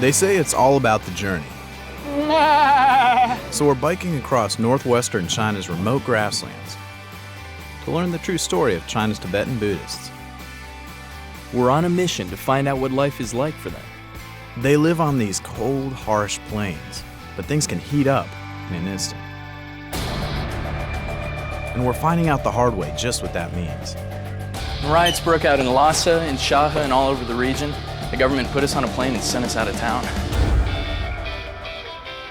They say it's all about the journey. So we're biking across northwestern China's remote grasslands to learn the true story of China's Tibetan Buddhists. We're on a mission to find out what life is like for them. They live on these cold, harsh plains, but things can heat up in an instant. And we're finding out the hard way just what that means. Riots broke out in Lhasa, in Shaha, and all over the region. The government put us on a plane and sent us out of town.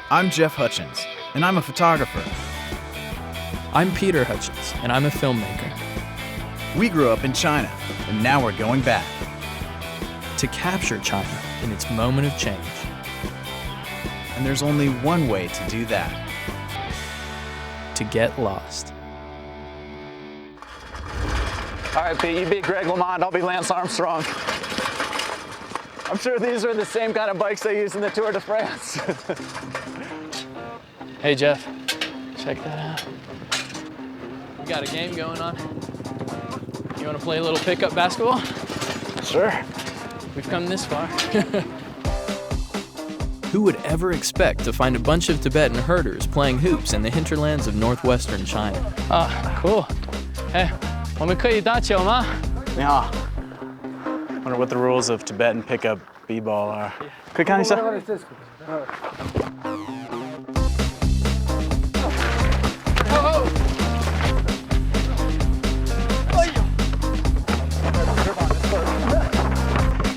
I'm Jeff Hutchens, and I'm a photographer. I'm Peter Hutchens, and I'm a filmmaker. We grew up in China, and now we're going back. To capture China in its moment of change. And there's only one way to do that. To get lost. All right, Pete, you be Greg LeMond, I'll be Lance Armstrong. I'm sure these are the same kind of bikes they use in the Tour de France. Hey, Jeff, check that out. We got a game going on. You want to play a little pickup basketball? Sure. We've come this far. Who would ever expect to find a bunch of Tibetan herders playing hoops in the hinterlands of northwestern China? Ah, cool. Hey, 我们可以打球吗? 你好. Wonder what the rules of Tibetan pickup b-ball are. 可以看一下?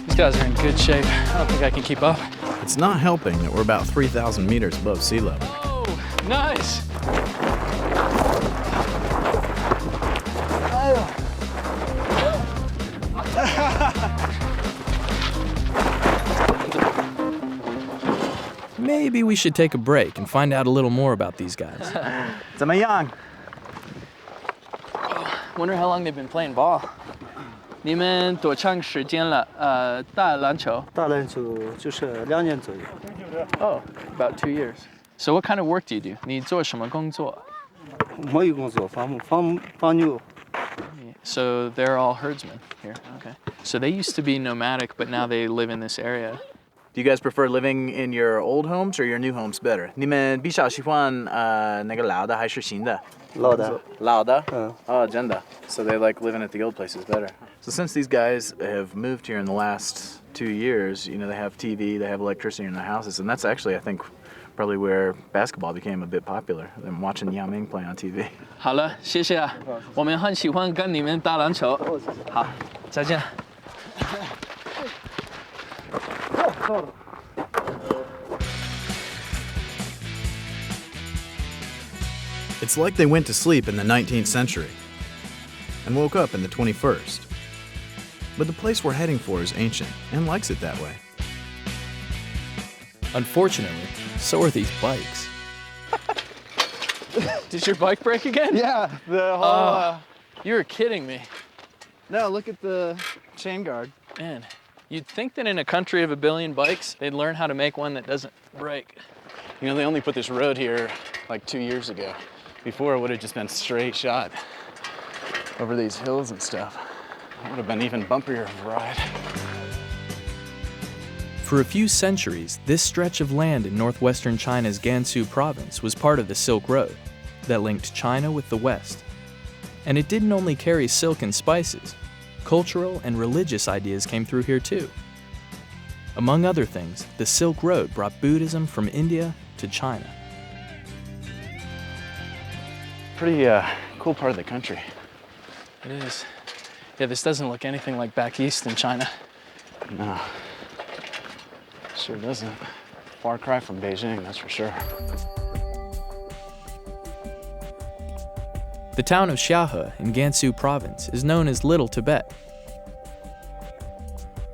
These guys are in good shape. I don't think I can keep up. It's not helping that we're about 3,000 meters above sea level. Oh, nice. Maybe we should take a break and find out a little more about these guys. 怎么样? Wonder how long they've been playing ball. 你们多长时间了打篮球? 打篮球就是2年左右。 Oh, about 2 years. So what kind of work do you do? 你做什么工作? 没有工作，放牛。 So they're all herdsmen here. Okay. So they used to be nomadic, but now they live in this area. Do you guys prefer living in your old homes or your new homes better? 你们比较喜欢那个老的还是新的? 老的。老的? Oh, 真的. So they like living at the old places better. So since these guys have moved here in the last 2 years, you know, they have TV, they have electricity in their houses, and that's actually, I think, probably where basketball became a bit popular. Them watching Yao Ming play on TV. 好了，谢谢啊。我们很喜欢跟你们打篮球。好，再见。 It's like they went to sleep in the 19th century and woke up in the 21st. But the place we're heading for is ancient and likes it that way. Unfortunately, so are these bikes. Did your bike break again? Yeah, the whole... You were kidding me. No, look at the chain guard. Man, you'd think that in a country of 1 billion bikes, they'd learn how to make one that doesn't break. You know, they only put this road here like 2 years ago. Before, it would have just been straight shot over these hills and stuff. It would have been even bumpier of a ride. For a few centuries, this stretch of land in northwestern China's Gansu Province was part of the Silk Road that linked China with the West. And it didn't only carry silk and spices. Cultural and religious ideas came through here too. Among other things, the Silk Road brought Buddhism from India to China. Pretty cool part of the country. It is. Yeah, this doesn't look anything like back east in China. No, sure doesn't. Far cry from Beijing, that's for sure. The town of Shahe in Gansu Province is known as Little Tibet.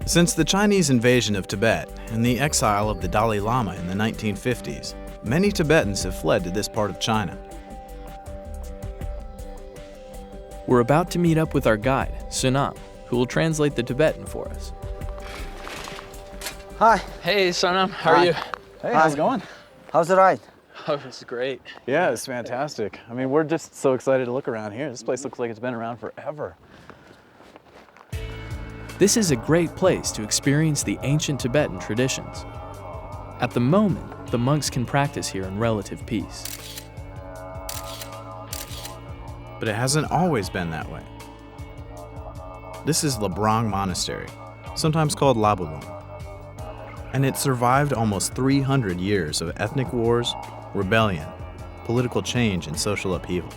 Since the Chinese invasion of Tibet and the exile of the Dalai Lama in the 1950s, many Tibetans have fled to this part of China. We're about to meet up with our guide, Sunam, who will translate the Tibetan for us. Hi. Hey, Sunam, how are you? Hey, how's it going? How's the ride? Oh, it's great. Yeah, it's fantastic. I mean, we're just so excited to look around here. This place looks like it's been around forever. This is a great place to experience the ancient Tibetan traditions. At the moment, the monks can practice here in relative peace. But it hasn't always been that way. This is Labrang Monastery, sometimes called Labulong. And it survived almost 300 years of ethnic wars, rebellion, political change, and social upheaval.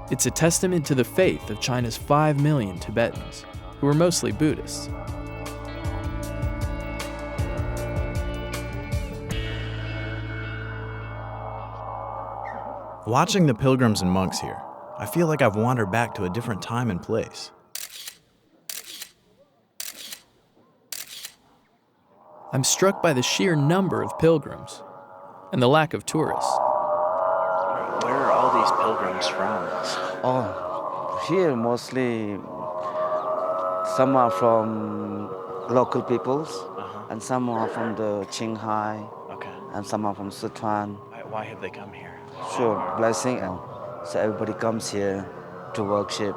It's a testament to the faith of China's 5 million Tibetans, who are mostly Buddhists. Watching the pilgrims and monks here, I feel like I've wandered back to a different time and place. I'm struck by the sheer number of pilgrims and the lack of tourists. Where are all these pilgrims from? Oh, here mostly some are from local peoples, and some are from the Qinghai, Okay. and some are from Sichuan. Why have they come here? Sure, blessing, and so everybody comes here to worship,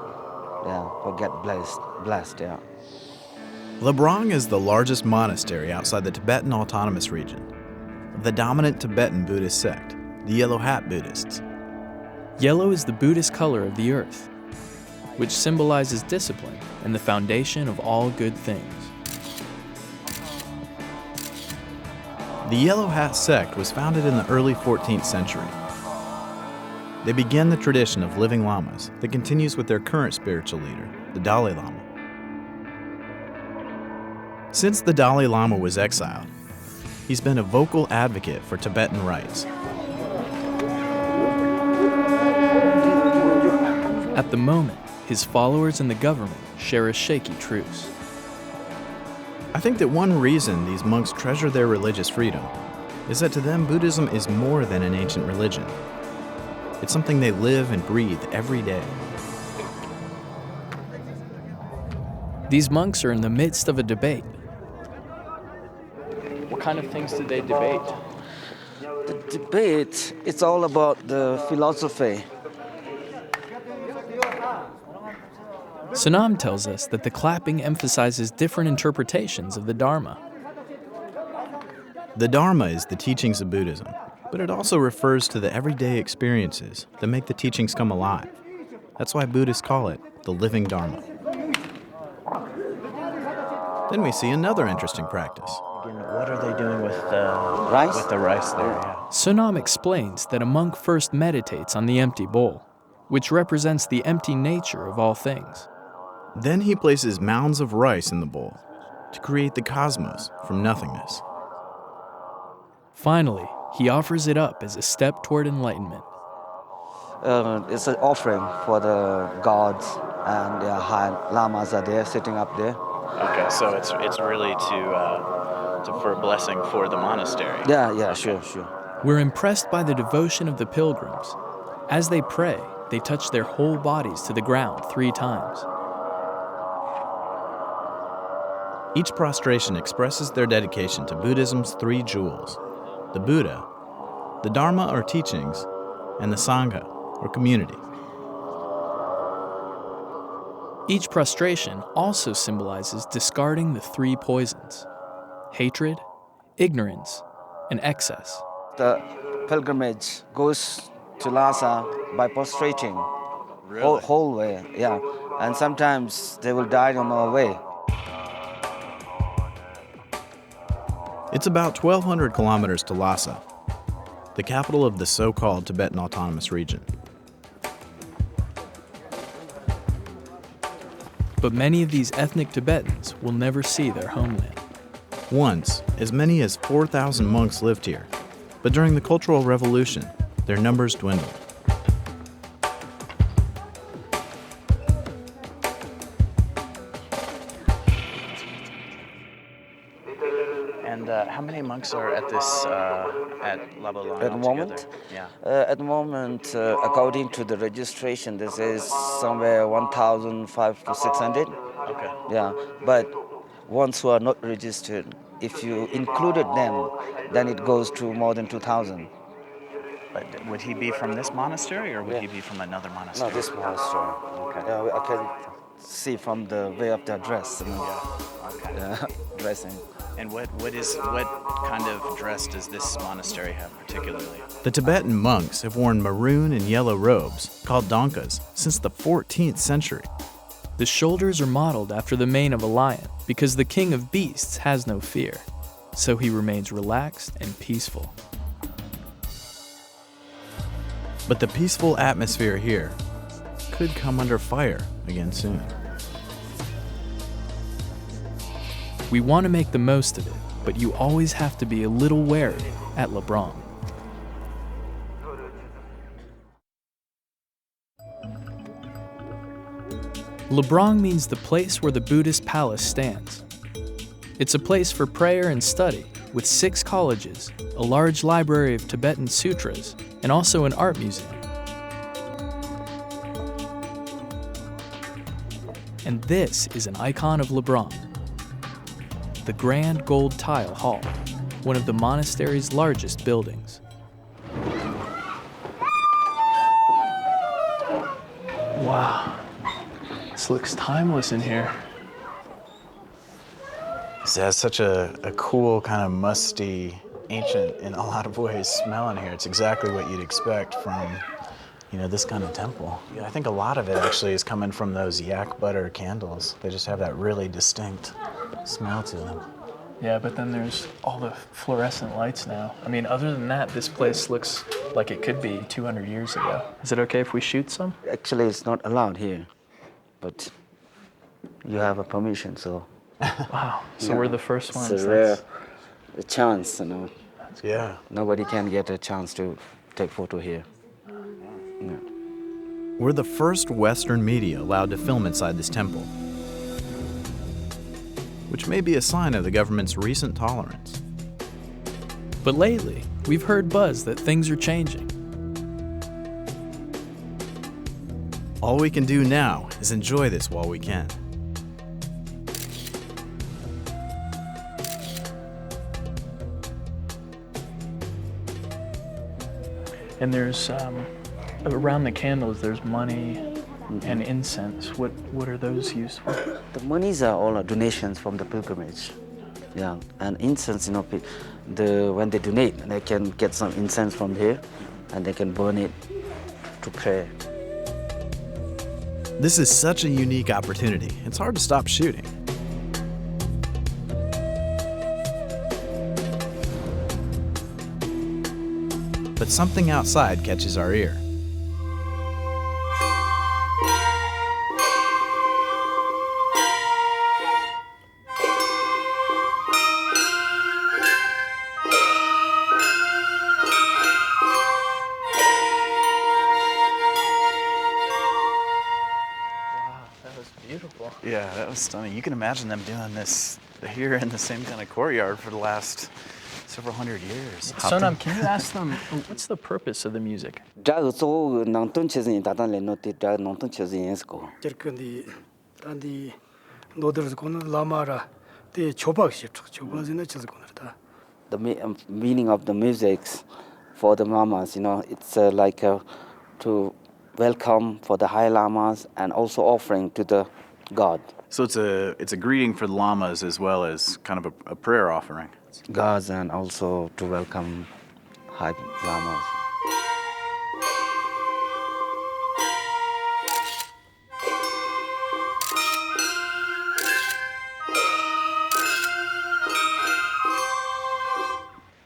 or get blessed, yeah. Labrang is the largest monastery outside the Tibetan Autonomous Region of the dominant Tibetan Buddhist sect, the Yellow Hat Buddhists. Yellow is the Buddhist color of the earth, which symbolizes discipline and the foundation of all good things. The Yellow Hat sect was founded in the early 14th century. They began the tradition of living lamas that continues with their current spiritual leader, the Dalai Lama. Since the Dalai Lama was exiled, he's been a vocal advocate for Tibetan rights. At the moment, his followers and the government share a shaky truce. I think that one reason these monks treasure their religious freedom is that to them Buddhism is more than an ancient religion. It's something they live and breathe every day. These monks are in the midst of a debate. What kind of things did they debate? The debate, it's all about the philosophy. Sonam tells us that the clapping emphasizes different interpretations of the Dharma. The Dharma is the teachings of Buddhism, but it also refers to the everyday experiences that make the teachings come alive. That's why Buddhists call it the living Dharma. Then we see another interesting practice. What are they doing with Rice? with the rice there? Sonam explains that a monk first meditates on the empty bowl, which represents the empty nature of all things. Then he places mounds of rice in the bowl to create the cosmos from nothingness. Finally, he offers it up as a step toward enlightenment. It's an offering for the gods, and their high lamas are there, sitting up there. Okay, so it's really for a blessing for the monastery. Yeah, sure. We're impressed by the devotion of the pilgrims. As they pray, they touch their whole bodies to the ground 3 times. Each prostration expresses their dedication to Buddhism's 3 jewels: the Buddha, the Dharma or teachings, and the Sangha or community. Each prostration also symbolizes discarding the 3 poisons: hatred, ignorance, and excess. The pilgrimage goes to Lhasa by prostrating. Really? Whole way, yeah. And sometimes they will die on our way. It's about 1,200 kilometers to Lhasa, the capital of the so-called Tibetan Autonomous Region. But many of these ethnic Tibetans will never see their homeland. Once, as many as 4,000 monks lived here, but during the Cultural Revolution, their numbers dwindled. And how many monks are at this at Labalang At the moment? Yeah. At the moment, according to the registration, this is somewhere 1,500 to 600. Okay. Yeah, but ones who are not registered, if you included them, then it goes to more than 2,000. But would he be from this monastery, or would Yeah. he be from another No, monastery? this monastery. Okay. Yeah, I can see from the way of their dress, dressing. And what kind of dress does this monastery have particularly? The Tibetan monks have worn maroon and yellow robes, called donkas, since the 14th century. The shoulders are modeled after the mane of a lion because the king of beasts has no fear, so he remains relaxed and peaceful. But the peaceful atmosphere here could come under fire again soon. We want to make the most of it, but you always have to be a little wary at Lebrang. Lebrang means the place where the Buddhist palace stands. It's a place for prayer and study, with 6 colleges, a large library of Tibetan sutras, and also an art museum. And this is an icon of Lebrang, the Grand Gold Tile Hall, one of the monastery's largest buildings. Wow, this looks timeless in here. It has such a cool, kind of musty, ancient, in a lot of ways, smell in here. It's exactly what you'd expect from, this kind of temple. I think a lot of it actually is coming from those yak butter candles. They just have that really distinct smell to them. Yeah, but then there's all the fluorescent lights now. I mean, other than that, this place looks like it could be 200 years ago. Is it okay if we shoot some? Actually, it's not allowed here, but you have a permission, so. Wow, so we're the first ones. It's a rare chance, Yeah. Nobody can get a chance to take photo here. No. We're the first Western media allowed to film inside this temple, which may be a sign of the government's recent tolerance. But lately, we've heard buzz that things are changing. All we can do now is enjoy this while we can. And there's, around the candles, there's money and incense. What are those used for? The monies are all donations from the pilgrimage. Yeah, and incense, when they donate, they can get some incense from here, and they can burn it to pray. This is such a unique opportunity. It's hard to stop shooting. But something outside catches our ear. Yeah, that was stunning. You can imagine them doing this here in the same kind of courtyard for the last several hundred years. Sonam, can you ask them, what's the purpose of the music? The meaning of the music for the lamas, it's like to welcome for the high lamas and also offering to the God. So it's a greeting for the lamas as well as kind of a prayer offering. Gods and also to welcome high lamas.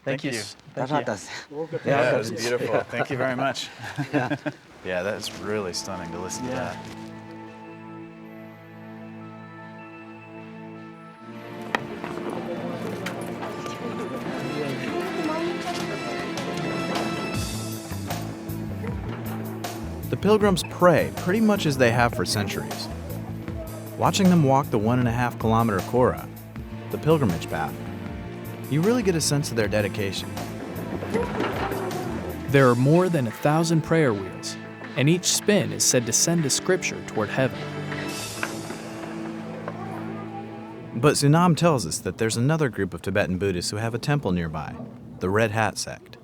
Thank you. Yeah, that was beautiful. Yeah. Thank you very much. Yeah, that's really stunning to listen to that. The pilgrims pray pretty much as they have for centuries. Watching them walk the 1.5 kilometer Kora, the pilgrimage path, you really get a sense of their dedication. There are more than 1,000 prayer wheels, and each spin is said to send a scripture toward heaven. But Sunam tells us that there's another group of Tibetan Buddhists who have a temple nearby, the Red Hat sect.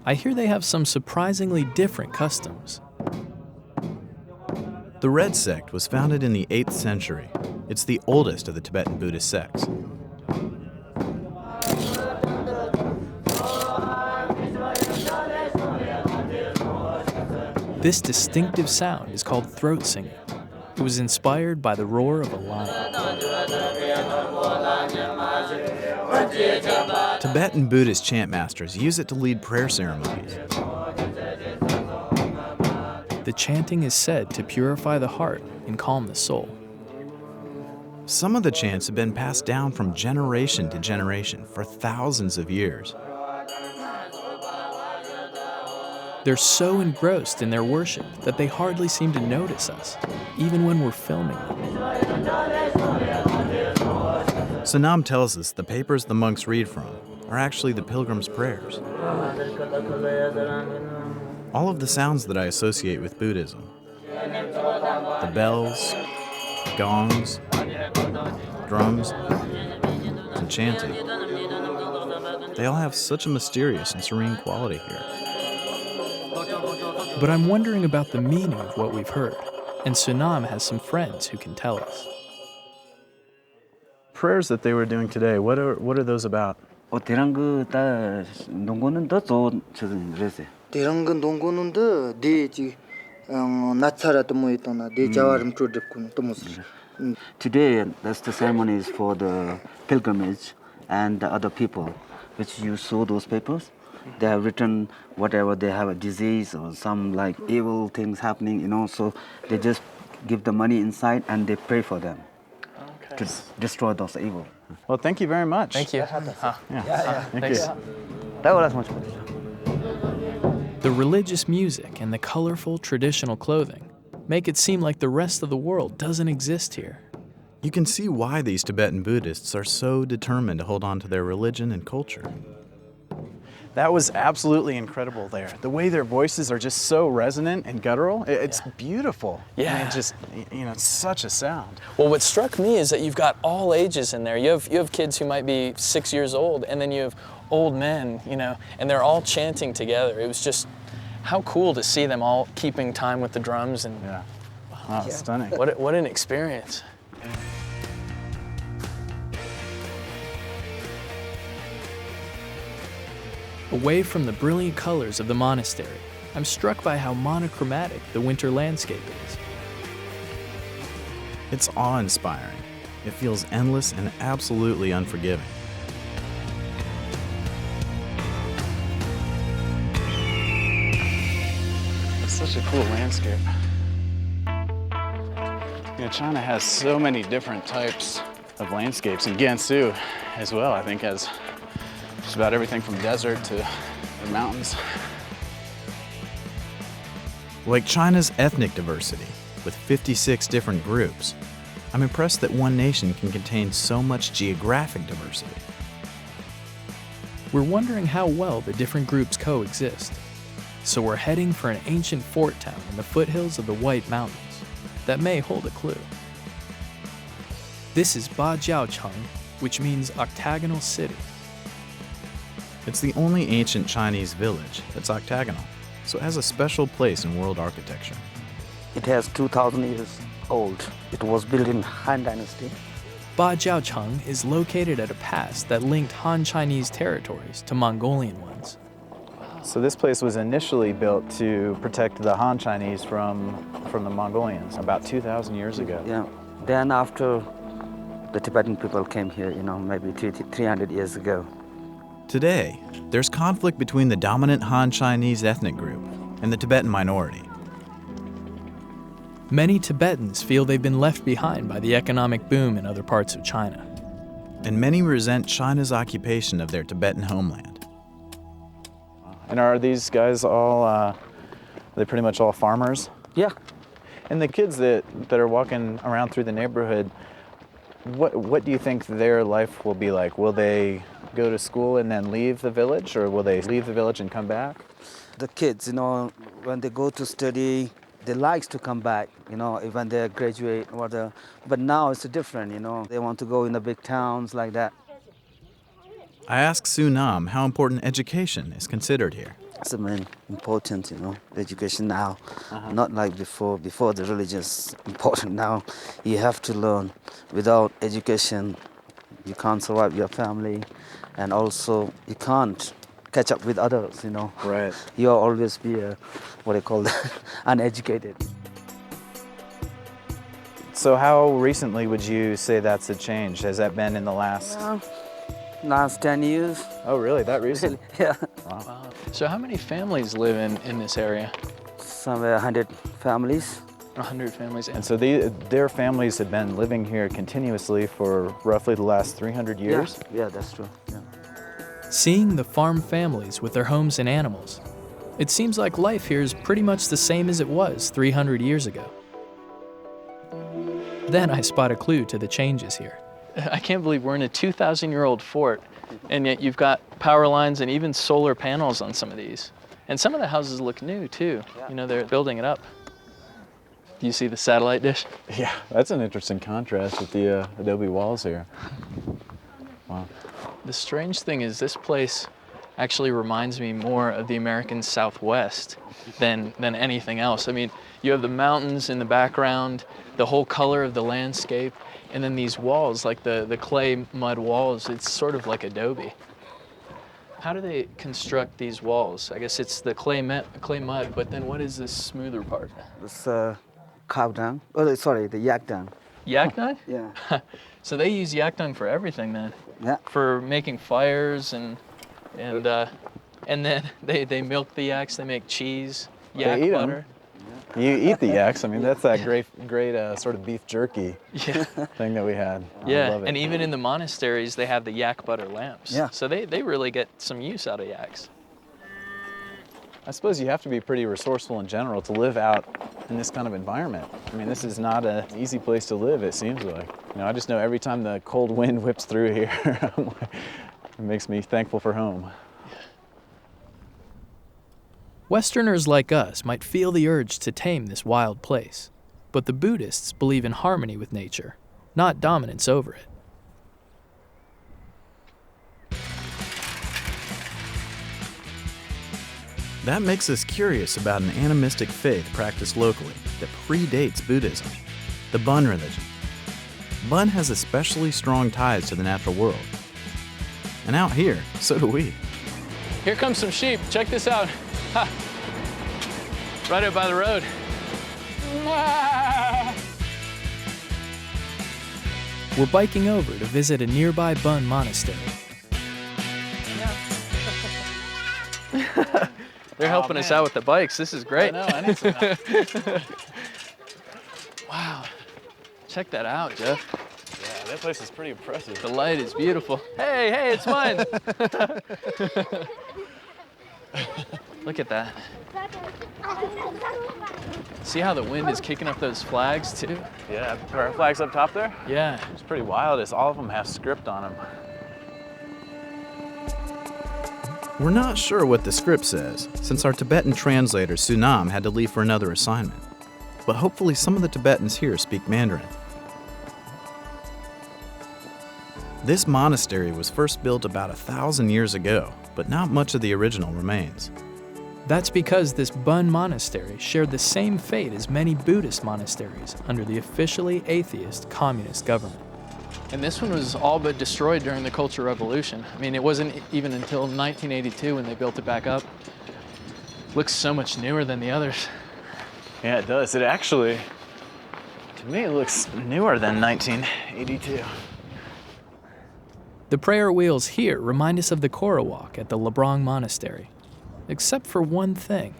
I hear they have some surprisingly different customs. The Red Sect was founded in the 8th century. It's the oldest of the Tibetan Buddhist sects. This distinctive sound is called throat singing. It was inspired by the roar of a lion. Tibetan Buddhist chant masters use it to lead prayer ceremonies. The chanting is said to purify the heart and calm the soul. Some of the chants have been passed down from generation to generation for thousands of years. They're so engrossed in their worship that they hardly seem to notice us, even when we're filming them. Sonam tells us the papers the monks read from are actually the pilgrims' prayers. All of the sounds that I associate with Buddhism, the bells, gongs, drums, and chanting, they all have such a mysterious and serene quality here. But I'm wondering about the meaning of what we've heard, and Sonam has some friends who can tell us. Prayers that they were doing today, what are those about? Terangkan dongkonun de deji natsara tomo itona de jawarim chodepkun tomos. Today, that's the ceremonies for the pilgrimage and the other people, which you saw those papers. They have written whatever they have a disease or some like evil things happening, so they just give the money inside and they pray for them to destroy those evil. Well, thank you very much. Thank you. Thank you. The religious music and the colorful traditional clothing make it seem like the rest of the world doesn't exist here. You can see why these Tibetan Buddhists are so determined to hold on to their religion and culture. That was absolutely incredible there. The way their voices are just so resonant and guttural, it's beautiful. Yeah. I mean, just, it's such a sound. Well, what struck me is that you've got all ages in there. You have kids who might be 6 years old, and then you have old men, and they're all chanting together. It was just, how cool to see them all keeping time with the drums. And Yeah. Wow, it's stunning. what an experience. Away from the brilliant colors of the monastery, I'm struck by how monochromatic the winter landscape is. It's awe-inspiring. It feels endless and absolutely unforgiving. It's such a cool landscape. China has so many different types of landscapes, and Gansu as well, I think, has just about everything from desert to the mountains. Like China's ethnic diversity, with 56 different groups, I'm impressed that one nation can contain so much geographic diversity. We're wondering how well the different groups coexist. So we're heading for an ancient fort town in the foothills of the White Mountains that may hold a clue. This is Bajiaocheng, which means octagonal city. It's the only ancient Chinese village that's octagonal, so it has a special place in world architecture. It has 2,000 years old. It was built in Han Dynasty. Bajiaocheng is located at a pass that linked Han Chinese territories to Mongolian ones. So this place was initially built to protect the Han Chinese from the Mongolians about 2,000 years ago. Yeah. Then after the Tibetan people came here, maybe 300 years ago. Today, there's conflict between the dominant Han Chinese ethnic group and the Tibetan minority. Many Tibetans feel they've been left behind by the economic boom in other parts of China. And many resent China's occupation of their Tibetan homeland. And are these guys all, are they pretty much all farmers? Yeah. And the kids that are walking around through the neighborhood, what do you think their life will be like? Will they go to school and then leave the village, or will they leave the village and come back? The kids, when they go to study, they like to come back, when they graduate. But now it's different, They want to go in the big towns like that. I asked Su Nam how important education is considered here. It's the main important, education now. Not like before. Before the religion is important. Now you have to learn. Without education, you can't survive your family, and also you can't catch up with others. Right. You'll always be what do you call that? Uneducated. So how recently would you say that's a change? Has that been in the last? Last 10 years. Oh, really? That recent? Yeah. Wow. So how many families live in this area? Somewhere 100 families. 100 families. And so their families have been living here continuously for roughly the last 300 years? Yeah, that's true. Yeah. Seeing the farm families with their homes and animals, it seems like life here is pretty much the same as it was 300 years ago. Then I spot a clue to the changes here. I can't believe we're in a 2,000-year-old fort, and yet you've got power lines and even solar panels on some of these. And some of the houses look new too. They're building it up. Do you see the satellite dish? Yeah, that's an interesting contrast with the adobe walls here. Wow. The strange thing is this place actually reminds me more of the American Southwest than anything else. I mean, you have the mountains in the background, the whole color of the landscape, and then these walls, like the clay mud walls, it's sort of like adobe. How do they construct these walls? I guess it's the clay mud, but then what is this smoother part? It's cow dung. Oh, sorry, the yak dung. Yak dung? Yeah. So they use yak dung for everything then? Yeah. For making fires and then they milk the yaks, they make cheese, yak eat 'em. butter. You eat the yaks. I mean, that's that great sort of beef jerky Yeah. thing that we had. I Yeah, love it. and even in the monasteries, they have the yak butter lamps. Yeah. So they really get some use out of yaks. I suppose you have to be pretty resourceful in general to live out in this kind of environment. I mean, this is not an easy place to live, it seems like. I just know every time the cold wind whips through here, it makes me thankful for home. Westerners like us might feel the urge to tame this wild place, but the Buddhists believe in harmony with nature, not dominance over it. That makes us curious about an animistic faith practiced locally that predates Buddhism, the Bun religion. Bun has especially strong ties to the natural world. And out here, so do we. Here comes some sheep. Check this out. Ha. Right up by the road. We're biking over to visit a nearby Bun monastery. They're helping us out with the bikes. This is great. I know, I need some help. Wow. Check that out, Jeff. Yeah, that place is pretty impressive. The light is beautiful. Hey, it's mine. Look at that. See how the wind is kicking up those flags too? Yeah, our flags up top there? Yeah. It's pretty wild. All of them have script on them. We're not sure what the script says, since our Tibetan translator Sunam had to leave for another assignment. But hopefully some of the Tibetans here speak Mandarin. This monastery was first built about 1,000 years ago, but not much of the original remains. That's because this Bun monastery shared the same fate as many Buddhist monasteries under the officially atheist communist government. And this one was all but destroyed during the Cultural Revolution. I mean, it wasn't even until 1982 when they built it back up. Looks so much newer than the others. Yeah, it does. It actually, to me, it looks newer than 1982. The prayer wheels here remind us of the Kora walk at the Labrang Monastery, except for one thing.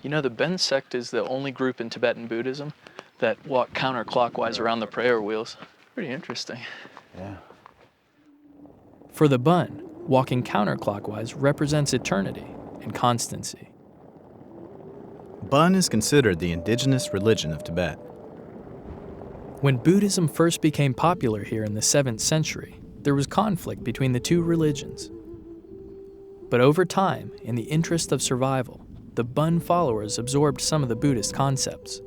You know, the Ben sect is the only group in Tibetan Buddhism that walk counterclockwise around the prayer wheels. Pretty interesting. Yeah. For the Bun, walking counterclockwise represents eternity and constancy. Bun is considered the indigenous religion of Tibet. When Buddhism first became popular here in the 7th century, there was conflict between the two religions. But over time, in the interest of survival, the Bun followers absorbed some of the Buddhist concepts.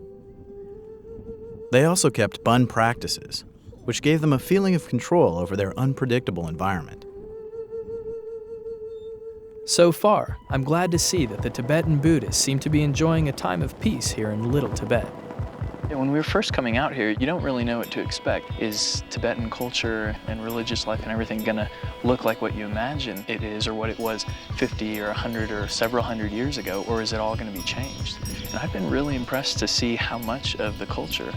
They also kept Bun practices, which gave them a feeling of control over their unpredictable environment. So far, I'm glad to see that the Tibetan Buddhists seem to be enjoying a time of peace here in Little Tibet. Yeah, when we were first coming out here, you don't really know what to expect. Is Tibetan culture and religious life and everything gonna look like what you imagine it is, or what it was 50 or 100 or several hundred years ago, or is it all gonna be changed? And I've been really impressed to see how much of the culture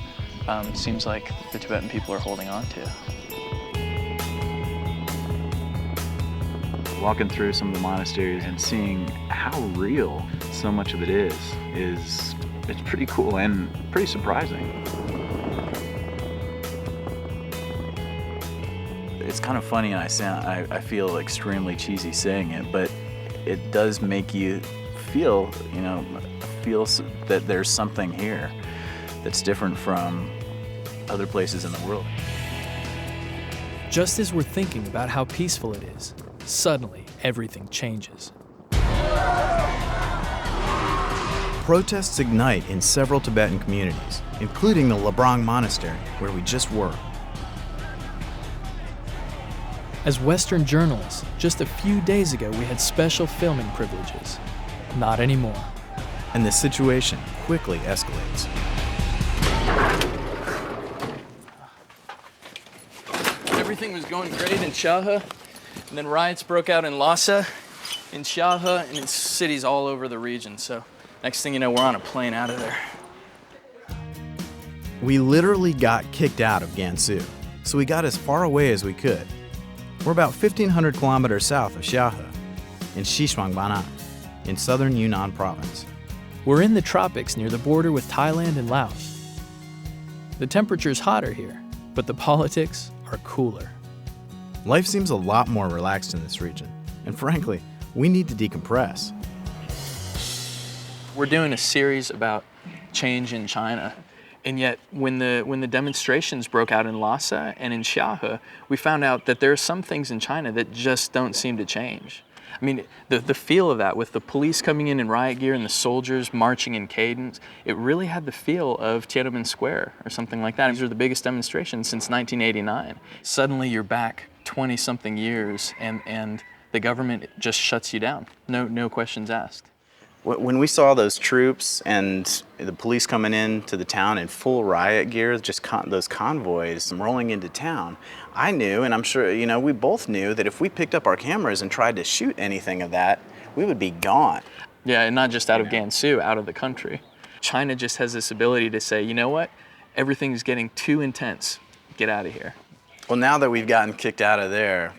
seems like the Tibetan people are holding on to. Walking through some of the monasteries and seeing how real so much of it is it's pretty cool and pretty surprising. It's kind of funny, and I feel extremely cheesy saying it, but it does make you feel that there's something here that's different from other places in the world. Just as we're thinking about how peaceful it is, suddenly everything changes. Protests ignite in several Tibetan communities, including the Labrang Monastery, where we just were. As Western journalists, just a few days ago we had special filming privileges. Not anymore. And the situation quickly escalates. Everything was going great in Shahe, and then riots broke out in Lhasa, in Shahe, and in cities all over the region. So next thing you know, we're on a plane out of there. We literally got kicked out of Gansu, so we got as far away as we could. We're about 1,500 kilometers south of Shahe, in Xishuangbanna, in southern Yunnan province. We're in the tropics near the border with Thailand and Laos. The temperature's hotter here, but the politics are cooler. Life seems a lot more relaxed in this region, and frankly, we need to decompress. We're doing a series about change in China, and yet when the demonstrations broke out in Lhasa and in Shahe, we found out that there are some things in China that just don't seem to change. I mean, the feel of that, with the police coming in riot gear and the soldiers marching in cadence, it really had the feel of Tiananmen Square or something like that. These were the biggest demonstrations since 1989. Suddenly you're back 20-something years and the government just shuts you down. No questions asked. When we saw those troops and the police coming into the town in full riot gear, just those convoys rolling into town, I knew, and I'm sure we both knew, that if we picked up our cameras and tried to shoot anything of that, we would be gone. Yeah, and not just out of Gansu, out of the country. China just has this ability to say, you know what, everything's getting too intense, get out of here. Well, now that we've gotten kicked out of there,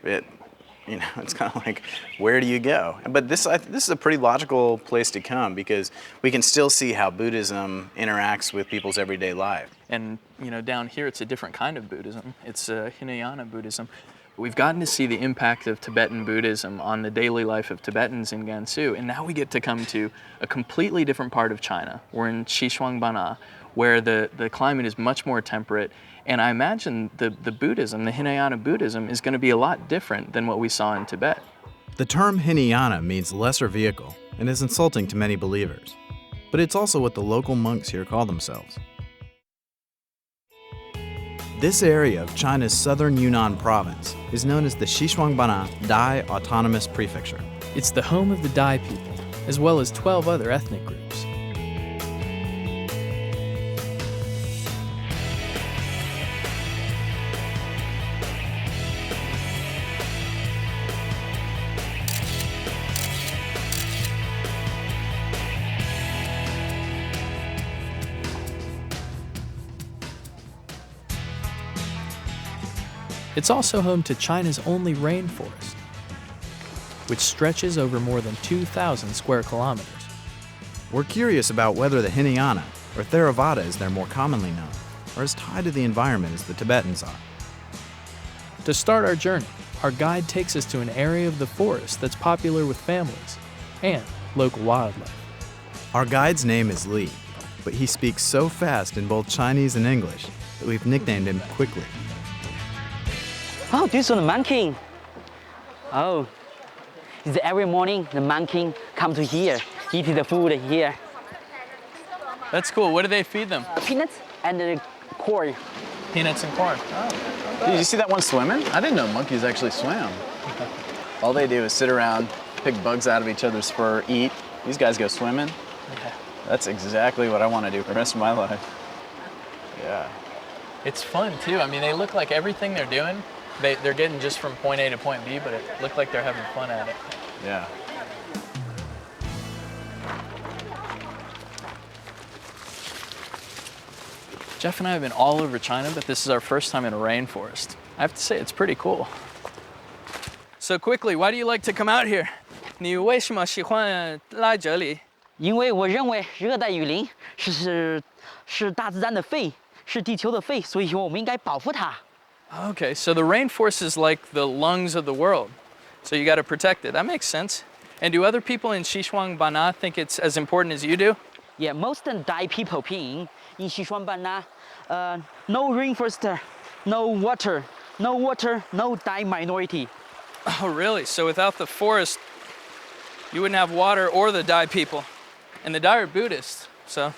it's kind of like, where do you go? But this is a pretty logical place to come, because we can still see how Buddhism interacts with people's everyday life. And down here it's a different kind of Buddhism. It's Hinayana Buddhism. We've gotten to see the impact of Tibetan Buddhism on the daily life of Tibetans in Gansu, and now we get to come to a completely different part of China. We're in Xishuangbanna, where the climate is much more temperate, and I imagine the Buddhism, the Hinayana Buddhism, is going to be a lot different than what we saw in Tibet. The term Hinayana means lesser vehicle and is insulting to many believers, but it's also what the local monks here call themselves. This area of China's southern Yunnan province is known as the Xishuangbanna Dai Autonomous Prefecture. It's the home of the Dai people, as well as 12 other ethnic groups. It's also home to China's only rainforest, which stretches over more than 2,000 square kilometers. We're curious about whether the Hinayana, or Theravada as they're more commonly known, are as tied to the environment as the Tibetans are. To start our journey, our guide takes us to an area of the forest that's popular with families and local wildlife. Our guide's name is Li, but he speaks so fast in both Chinese and English that we've nicknamed him Quickly. Oh, this is the monkey. Oh, every morning the monkey come to here, eat the food here. That's cool. What do they feed them? Peanuts and corn. Peanuts and corn. Did you see that one swimming? I didn't know monkeys actually swam. All they do is sit around pick bugs out of each other's fur, eat. These guys go swimming. Yeah. That's exactly what I want to do for the rest of my life. Yeah. It's fun too. I mean, they look like everything they're doing, they're getting just from point A to point B, but it looked like they're having fun at it. Yeah. Jeff and I have been all over China, but this is our first time in a rainforest. I have to say, it's pretty cool. So quickly, why do you like to come out here? 你为什么喜欢来这里？因为我认为热带雨林是大自然的肺，是地球的肺，所以我们应该保护它。Okay, so the rainforest is like the lungs of the world. So you got to protect it. That makes sense. And do other people in Xishuangbanna think it's as important as you do? Yeah, most Dai people in Xishuangbanna, no rainforest, no water, no Dai minority. Oh, really? So without the forest, you wouldn't have water or the Dai people. And the Dai are Buddhists. So,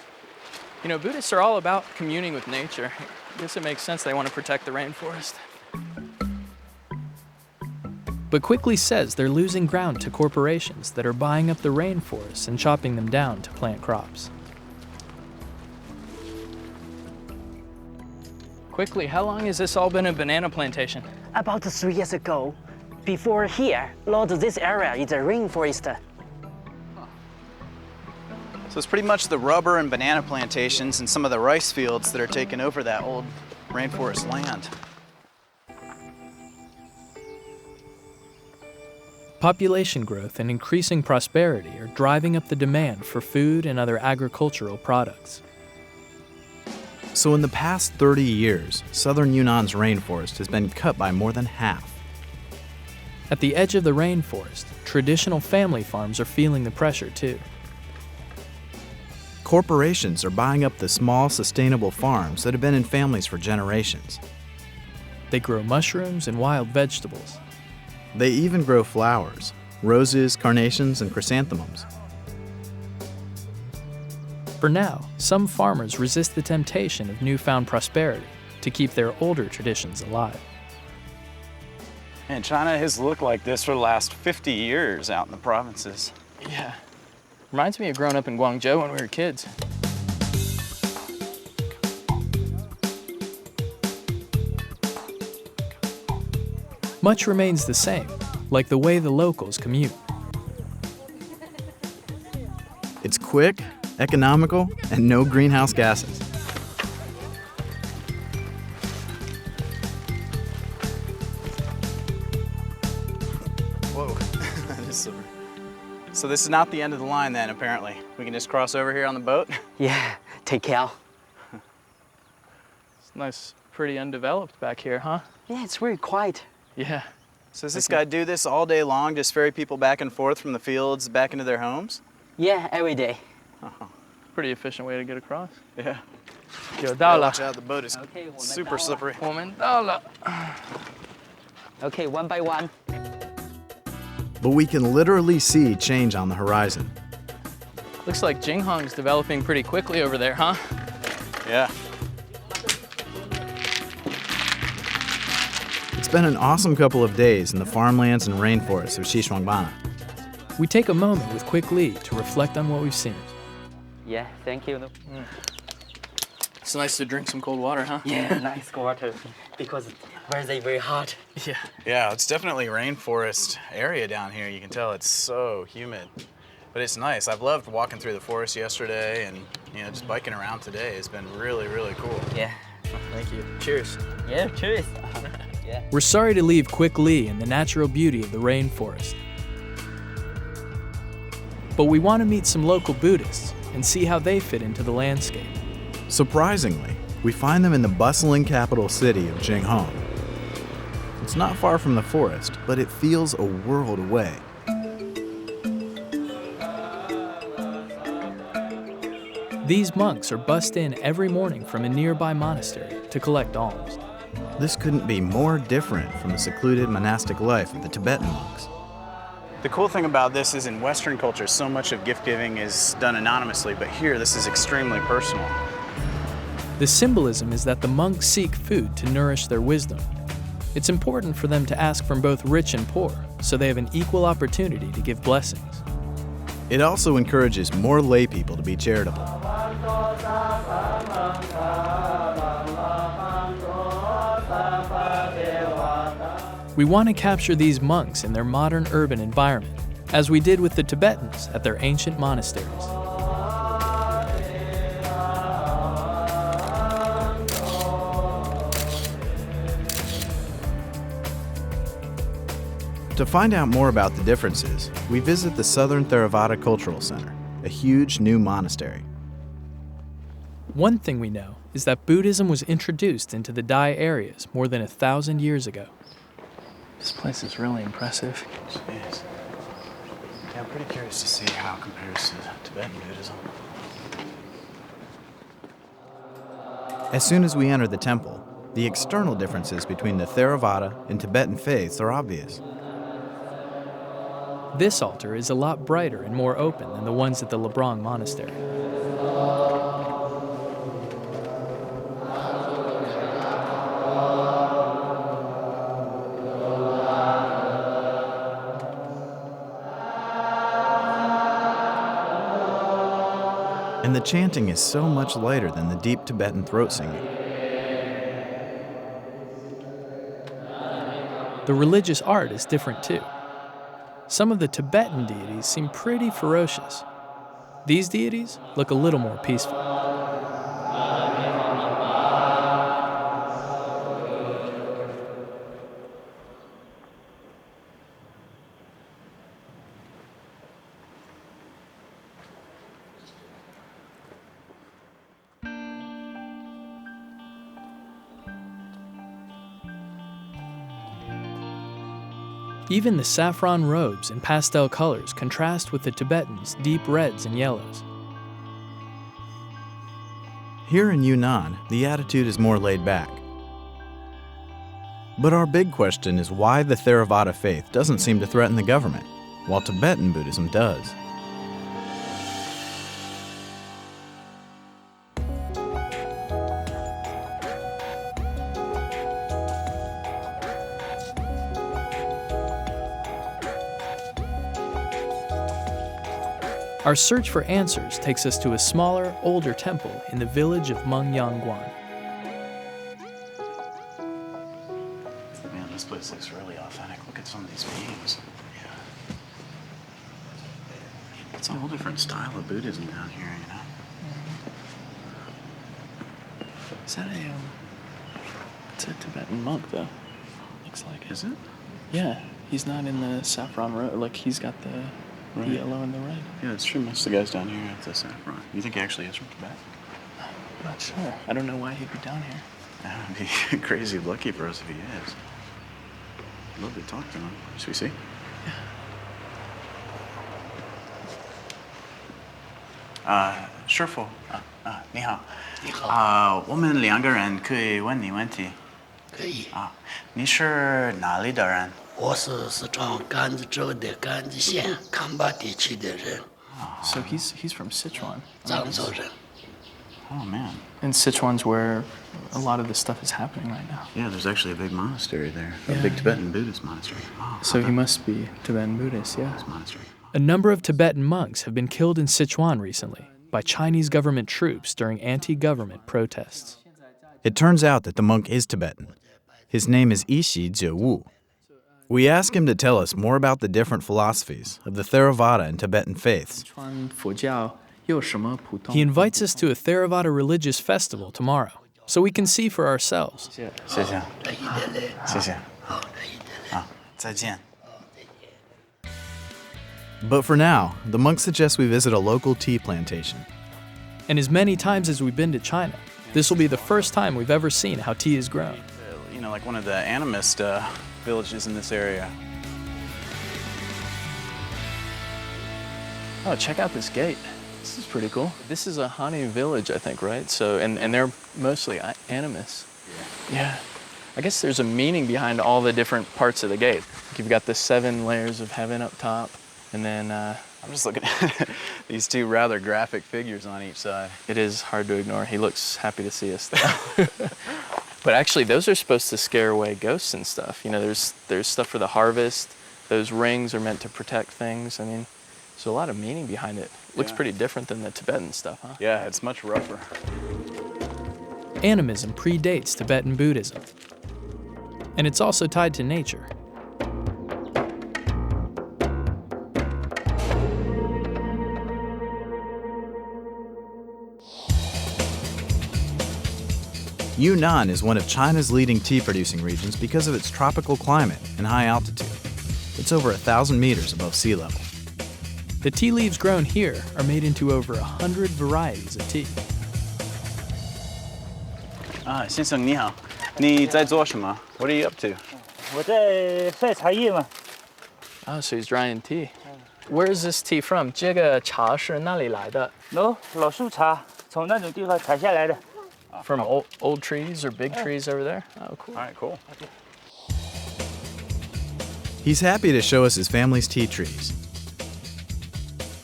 you know, Buddhists are all about communing with nature. I guess it makes sense they want to protect the rainforest. But quickly says they're losing ground to corporations that are buying up the rainforests and chopping them down to plant crops. Quickly, how long has this all been a banana plantation? About 3 years ago, before here, lot of this area is a rainforest. So it's pretty much the rubber and banana plantations and some of the rice fields that are taking over that old rainforest land. Population growth and increasing prosperity are driving up the demand for food and other agricultural products. So in the past 30 years, southern Yunnan's rainforest has been cut by more than half. At the edge of the rainforest, traditional family farms are feeling the pressure too. Corporations are buying up the small, sustainable farms that have been in families for generations. They grow mushrooms and wild vegetables. They even grow flowers, roses, carnations, and chrysanthemums. For now, some farmers resist the temptation of newfound prosperity to keep their older traditions alive. And China has looked like this for the last 50 years out in the provinces. Yeah. Reminds me of growing up in Guangzhou when we were kids. Much remains the same, like the way the locals commute. It's quick, economical, and no greenhouse gases. Whoa, that is silver. So this is not the end of the line then, apparently. We can just cross over here on the boat? Yeah, take care. It's nice, pretty undeveloped back here, huh? Yeah, it's very quiet. Yeah. So does this guy do this all day long, just ferry people back and forth from the fields back into their homes? Yeah, every day. Pretty efficient way to get across. Yeah. 有到了。 Watch out, the boat is Okay, 我们 super 到了。 slippery. 我们到了。 Okay, one by one. But we can literally see change on the horizon. Looks like Jinghong's developing pretty quickly over there, huh? Yeah. It's been an awesome couple of days in the farmlands and rainforests of Xishuangbanna. We take a moment with Quick Lee to reflect on what we've seen. Yeah, thank you. It's nice to drink some cold water, huh? Yeah, nice water. Because very, very hot. Yeah. Yeah, it's definitely rainforest area down here. You can tell it's so humid. But it's nice. I've loved walking through the forest yesterday and just biking around today. It's been really, really cool. Yeah. Thank you. Cheers. Yeah, cheers. Yeah. We're sorry to leave Quick Lee in the natural beauty of the rainforest. But we want to meet some local Buddhists and see how they fit into the landscape. Surprisingly, we find them in the bustling capital city of Jinghong. It's not far from the forest, but it feels a world away. These monks are bussed in every morning from a nearby monastery to collect alms. This couldn't be more different from the secluded monastic life of the Tibetan monks. The cool thing about this is in Western culture, so much of gift giving is done anonymously, but here this is extremely personal. The symbolism is that the monks seek food to nourish their wisdom. It's important for them to ask from both rich and poor, so they have an equal opportunity to give blessings. It also encourages more lay people to be charitable. We want to capture these monks in their modern urban environment, as we did with the Tibetans at their ancient monasteries. To find out more about the differences, we visit the Southern Theravada Cultural Center, a huge new monastery. One thing we know is that Buddhism was introduced into the Dai areas more than 1,000 years ago. This place is really impressive. Jeez. Yeah, I'm pretty curious to see how it compares to Tibetan Buddhism. As soon as we enter the temple, the external differences between the Theravada and Tibetan faiths are obvious. This altar is a lot brighter and more open than the ones at the Lebrang Monastery. And the chanting is so much lighter than the deep Tibetan throat singing. The religious art is different too. Some of the Tibetan deities seem pretty ferocious. These deities look a little more peaceful. Even the saffron robes and pastel colors contrast with the Tibetans' deep reds and yellows. Here in Yunnan, the attitude is more laid back. But our big question is why the Theravada faith doesn't seem to threaten the government, while Tibetan Buddhism does. Our search for answers takes us to a smaller, older temple in the village of Mengyangguan. Man, this place looks really authentic. Look at some of these beings. Yeah. It's a whole different style of Buddhism down here, you know? Is that it's a Tibetan monk, though. Looks like. Is it? Yeah, he's not in the saffron robe. Like, he's got the yellow and the red. Yeah, it's true. Most of the guys down here have the saffron. You think he actually is from Tibet? I'm not sure. I don't know why he'd be down here. That would be crazy lucky for us if he is. I'd love to talk to him. Should we see? Yeah. 师傅，你好。你好。我们两个人可以问你问题。可以。你是哪里的人？我是四川甘孜州的甘孜县康巴地区的人， So he's from Sichuan. 漳州人。 Oh, man. And Sichuan's where a lot of this stuff is happening right now. Yeah, there's actually a big monastery there. A big Tibetan Buddhist monastery. Oh, So he must be Tibetan Buddhist, yeah. monastery. A number of Tibetan monks have been killed in Sichuan recently by Chinese government troops during anti-government protests. It turns out that the monk is Tibetan. His name is Ishi Jewu. We ask him to tell us more about the different philosophies of the Theravada and Tibetan faiths. He invites us to a Theravada religious festival tomorrow, so we can see for ourselves. 谢谢。谢谢。再见。 But for now, the monk suggests we visit a local tea plantation. And as many times as we've been to China, this will be the first time we've ever seen how tea is grown. You know, like one of the animist villages in this area. Oh, check out this gate. This is pretty cool. This is a Hani village, I think, right? So, and they're mostly animists. Yeah. I guess there's a meaning behind all the different parts of the gate. You've got the 7 layers of heaven up top, and then I'm just looking at these 2 rather graphic figures on each side. It is hard to ignore. He looks happy to see us, though. But actually, those are supposed to scare away ghosts and stuff. You know, there's stuff for the harvest. Those rings are meant to protect things. I mean, there's a lot of meaning behind it. Looks pretty different than the Tibetan stuff, huh? Yeah, it's much rougher. Animism predates Tibetan Buddhism, and it's also tied to nature. Yunnan is one of China's leading tea-producing regions because of its tropical climate and high altitude. It's over 1,000 meters above sea level. The tea leaves grown here are made into over 100 varieties of tea. 先生你好，你在做什么? What are you up to? 我在晒茶叶嘛。 Oh, so he's drying tea. Where is this tea from? 这个茶是哪里来的? No， 老树茶，从那种地方采下来的。 From old trees or big trees over there? Oh, cool. All right, cool. He's happy to show us his family's tea trees.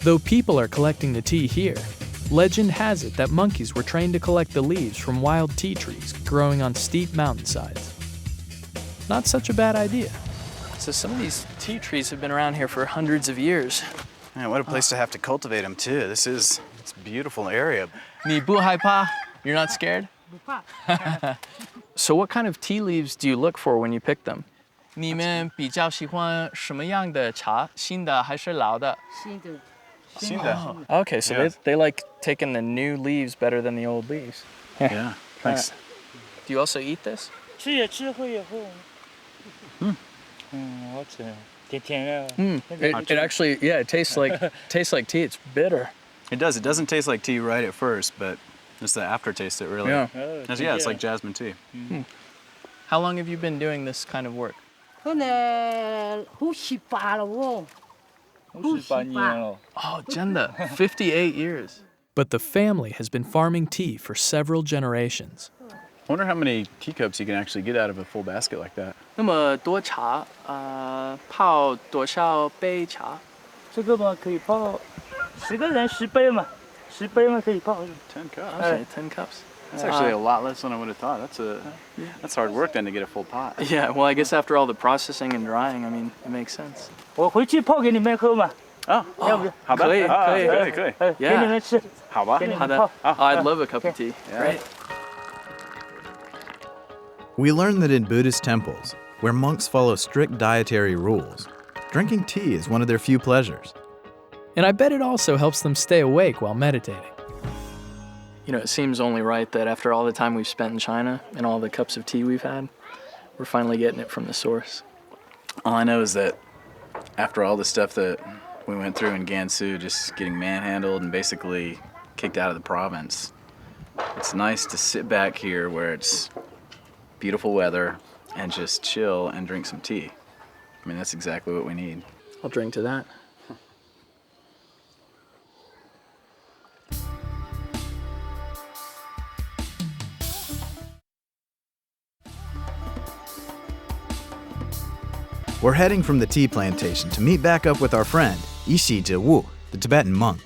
Though people are collecting the tea here, legend has it that monkeys were trained to collect the leaves from wild tea trees growing on steep mountainsides. Not such a bad idea. So some of these tea trees have been around here for hundreds of years. Man, what a place to have to cultivate them too. It's a beautiful area. 你不害怕? You're not scared? So what kind of tea leaves do you look for when you pick them? 你们比较喜欢什么样的茶？新的还是老的？新的。 Okay, so they like taking the new leaves better than the old leaves. Yeah, thanks. Do you also eat this? 吃也吃，喝也喝。好吃，甜甜的。It actually, yeah, it tastes like tea. It's bitter. It does. It doesn't taste like tea right at first, but it's the aftertaste that really. Yeah. It's like jasmine tea. How long have you been doing this kind of work? 可能58了哦。58年了。 Oh, 真的, 58 years. But the family has been farming tea for several generations. I wonder how many teacups you can actually get out of a full basket like that. 那么多茶，泡多少杯茶？这个嘛可以泡10个人10杯嘛，10杯嘛可以泡。 10 cups. Okay, 10 cups. That's actually a lot less than I would have thought. That's hard work then to get a full pot. Yeah, well, I guess after all the processing and drying, I mean, it makes sense. 我回去泡给你们喝嘛。要不？好的，可以，可以。可以。给你们吃。好吧。给你们好的。泡。I'd love a cup of tea. Great. We learn that in Buddhist temples, where monks follow strict dietary rules, drinking tea is one of their few pleasures. And I bet it also helps them stay awake while meditating. You know, it seems only right that after all the time we've spent in China and all the cups of tea we've had, we're finally getting it from the source. All I know is that after all the stuff that we went through in Gansu, just getting manhandled and basically kicked out of the province, it's nice to sit back here where it's beautiful weather and just chill and drink some tea. I mean, that's exactly what we need. I'll drink to that. We're heading from the tea plantation to meet back up with our friend, Yishizhe Wu, the Tibetan monk.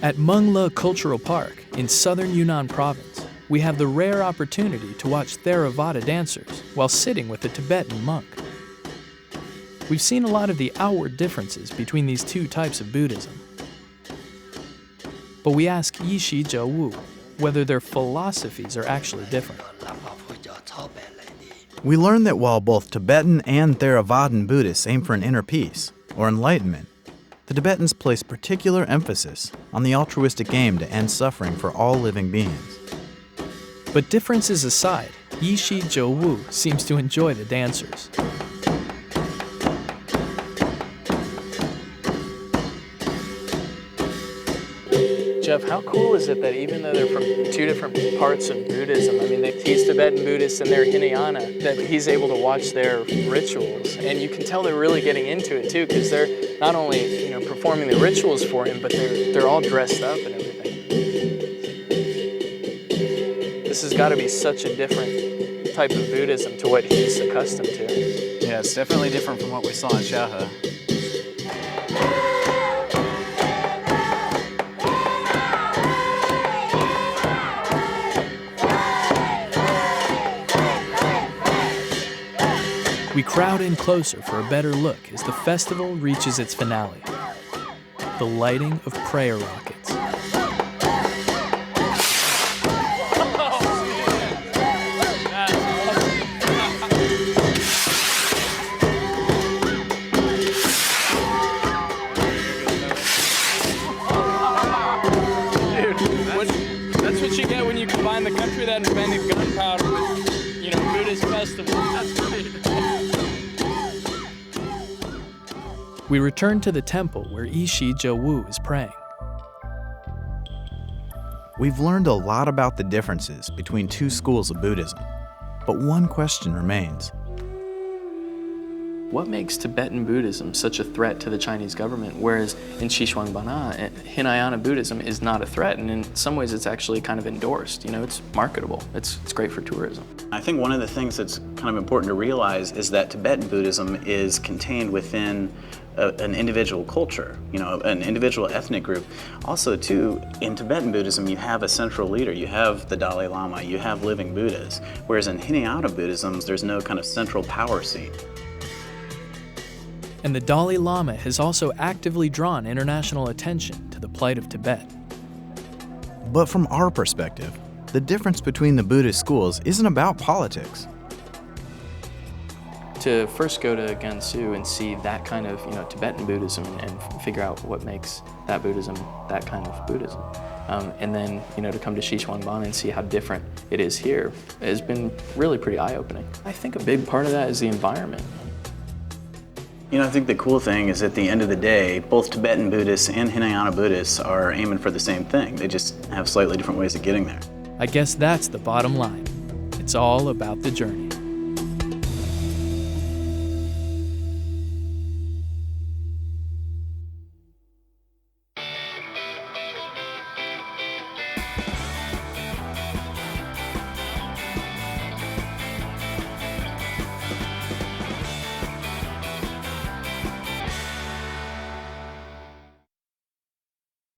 At Mengle Cultural Park in southern Yunnan province, we have the rare opportunity to watch Theravada dancers while sitting with a Tibetan monk. We've seen a lot of the outward differences between these two types of Buddhism. But we ask Yishizhe Wu whether their philosophies are actually different. We learn that while both Tibetan and Theravadan Buddhists aim for an inner peace, or enlightenment, the Tibetans place particular emphasis on the altruistic aim to end suffering for all living beings. But differences aside, Yishizhe Wu seems to enjoy the dancers. Jeff, how cool is it that even though they're from two different parts of Buddhism, I mean, he's Tibetan Buddhist and they're Hinayana, that he's able to watch their rituals. And you can tell they're really getting into it too, because they're not only, performing the rituals for him, but they're all dressed up and everything. This has got to be such a different type of Buddhism to what he's accustomed to. Yeah, it's definitely different from what we saw in Shahe. We crowd in closer for a better look as the festival reaches its finale, the lighting of prayer rockets. That's what you get when you combine the country that invented gunpowder with, you know, Buddhist festivals. That's great. We return to the temple where Ishi Zhewu is praying. We've learned a lot about the differences between two schools of Buddhism, but one question remains. What makes Tibetan Buddhism such a threat to the Chinese government, whereas in Xishuangbanna, Hinayana Buddhism is not a threat, and in some ways it's actually kind of endorsed. You know, it's marketable. It's great for tourism. I think one of the things that's kind of important to realize is that Tibetan Buddhism is contained within an individual culture, you know, an individual ethnic group. Also, too, in Tibetan Buddhism, you have a central leader. You have the Dalai Lama. You have living Buddhas. Whereas in Hinayana Buddhism, there's no kind of central power seat. And the Dalai Lama has also actively drawn international attention to the plight of Tibet. But from our perspective, the difference between the Buddhist schools isn't about politics. To first go to Gansu and see that kind of, you know, Tibetan Buddhism and figure out what makes that Buddhism that kind of Buddhism. And then, you know, to come to Xishuangbanna and see how different it is here has been really pretty eye-opening. I think a big part of that is the environment. You know, I think the cool thing is at the end of the day, both Tibetan Buddhists and Hinayana Buddhists are aiming for the same thing. They just have slightly different ways of getting there. I guess that's the bottom line. It's all about the journey.